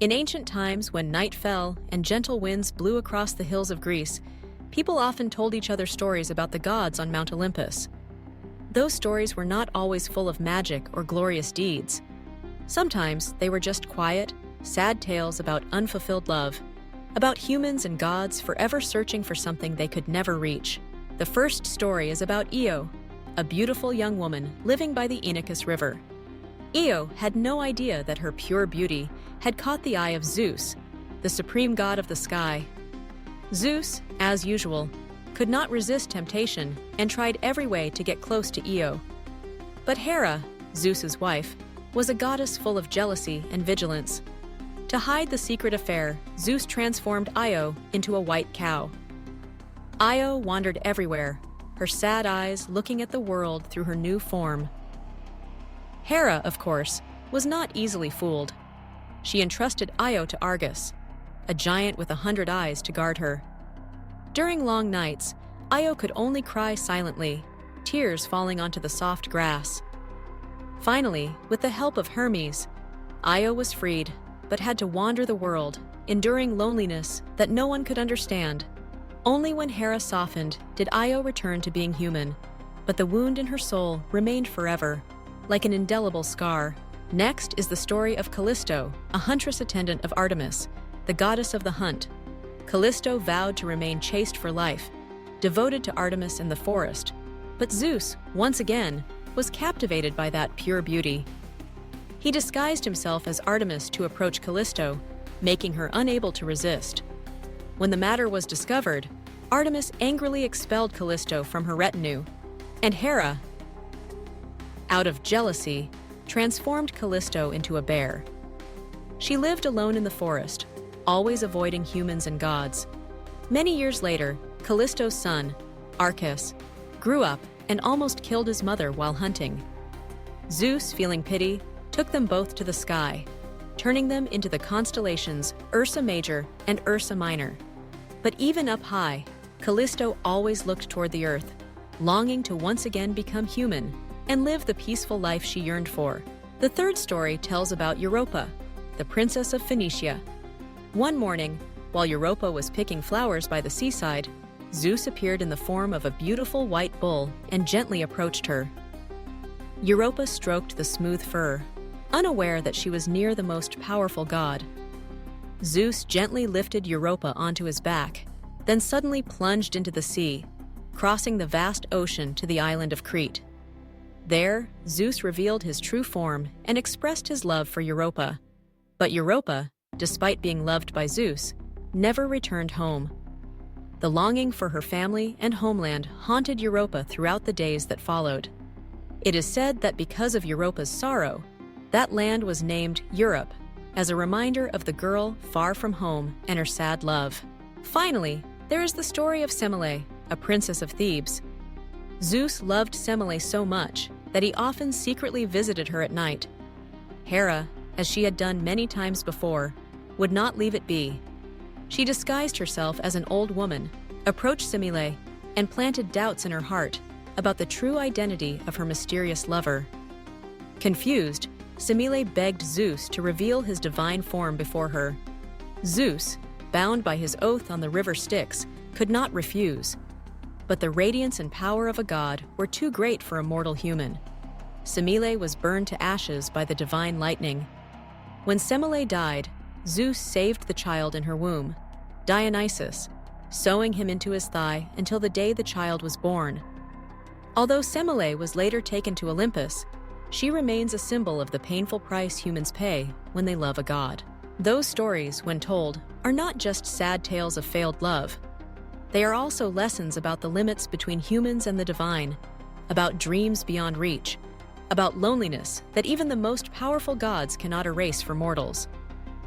In ancient times, when night fell and gentle winds blew across the hills of Greece, people often told each other stories about the gods on Mount Olympus. Those stories were not always full of magic or glorious deeds. Sometimes they were just quiet, sad tales about unfulfilled love, about humans and gods forever searching for something they could never reach. The first story is about Io, a beautiful young woman living by the Inachus River. Io had no idea that her pure beauty had caught the eye of Zeus, the supreme god of the sky. Zeus, as usual, could not resist temptation and tried every way to get close to Io. But Hera, Zeus's wife, was a goddess full of jealousy and vigilance. To hide the secret affair, Zeus transformed Io into a white cow. Io wandered everywhere, her sad eyes looking at the world through her new form. Hera, of course, was not easily fooled. She entrusted Io to Argus, a giant with 100 eyes to guard her. During long nights, Io could only cry silently, tears falling onto the soft grass. Finally, with the help of Hermes, Io was freed, but had to wander the world, enduring loneliness that no one could understand. Only when Hera softened did Io return to being human, but the wound in her soul remained forever, like an indelible scar. Next is the story of Callisto, a huntress attendant of Artemis, the goddess of the hunt. Callisto vowed to remain chaste for life, devoted to Artemis in the forest. But Zeus, once again, was captivated by that pure beauty. He disguised himself as Artemis to approach Callisto, making her unable to resist. When the matter was discovered, Artemis angrily expelled Callisto from her retinue, and Hera, out of jealousy, transformed Callisto into a bear. She lived alone in the forest, always avoiding humans and gods. Many years later, Callisto's son, Arcas, grew up and almost killed his mother while hunting. Zeus, feeling pity, took them both to the sky, turning them into the constellations Ursa Major and Ursa Minor. But even up high, Callisto always looked toward the earth, longing to once again become human and live the peaceful life she yearned for. The third story tells about Europa, the princess of Phoenicia. One morning, while Europa was picking flowers by the seaside, Zeus appeared in the form of a beautiful white bull and gently approached her. Europa stroked the smooth fur, unaware that she was near the most powerful god. Zeus gently lifted Europa onto his back, then suddenly plunged into the sea, crossing the vast ocean to the island of Crete. There, Zeus revealed his true form and expressed his love for Europa. But Europa, despite being loved by Zeus, never returned home. The longing for her family and homeland haunted Europa throughout the days that followed. It is said that because of Europa's sorrow, that land was named Europe, as a reminder of the girl far from home and her sad love. Finally, there is the story of Semele, a princess of Thebes. Zeus loved Semele so much that he often secretly visited her at night. Hera, as she had done many times before, would not leave it be. She disguised herself as an old woman, approached Semele, and planted doubts in her heart about the true identity of her mysterious lover. Confused, Semele begged Zeus to reveal his divine form before her. Zeus, bound by his oath on the river Styx, could not refuse. But the radiance and power of a god were too great for a mortal human. Semele was burned to ashes by the divine lightning. When Semele died, Zeus saved the child in her womb, Dionysus, sewing him into his thigh until the day the child was born. Although Semele was later taken to Olympus, she remains a symbol of the painful price humans pay when they love a god. Those stories, when told, are not just sad tales of failed love. They are also lessons about the limits between humans and the divine, about dreams beyond reach, about loneliness that even the most powerful gods cannot erase for mortals.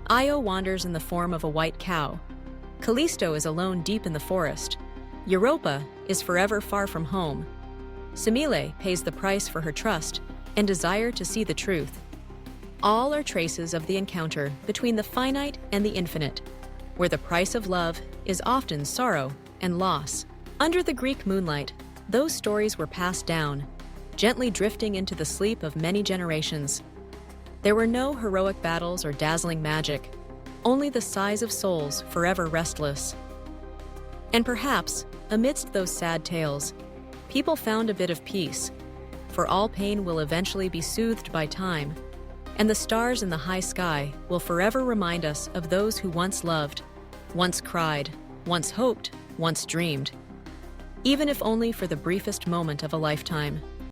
Io wanders in the form of a white cow. Callisto is alone deep in the forest. Europa is forever far from home. Semele pays the price for her trust and desire to see the truth. All are traces of the encounter between the finite and the infinite, where the price of love is often sorrow and loss. Under the Greek moonlight, those stories were passed down, gently drifting into the sleep of many generations. There were no heroic battles or dazzling magic, only the sighs of souls forever restless. And perhaps, amidst those sad tales, people found a bit of peace, for all pain will eventually be soothed by time, and the stars in the high sky will forever remind us of those who once loved, once cried, once hoped, once dreamed, even if only for the briefest moment of a lifetime.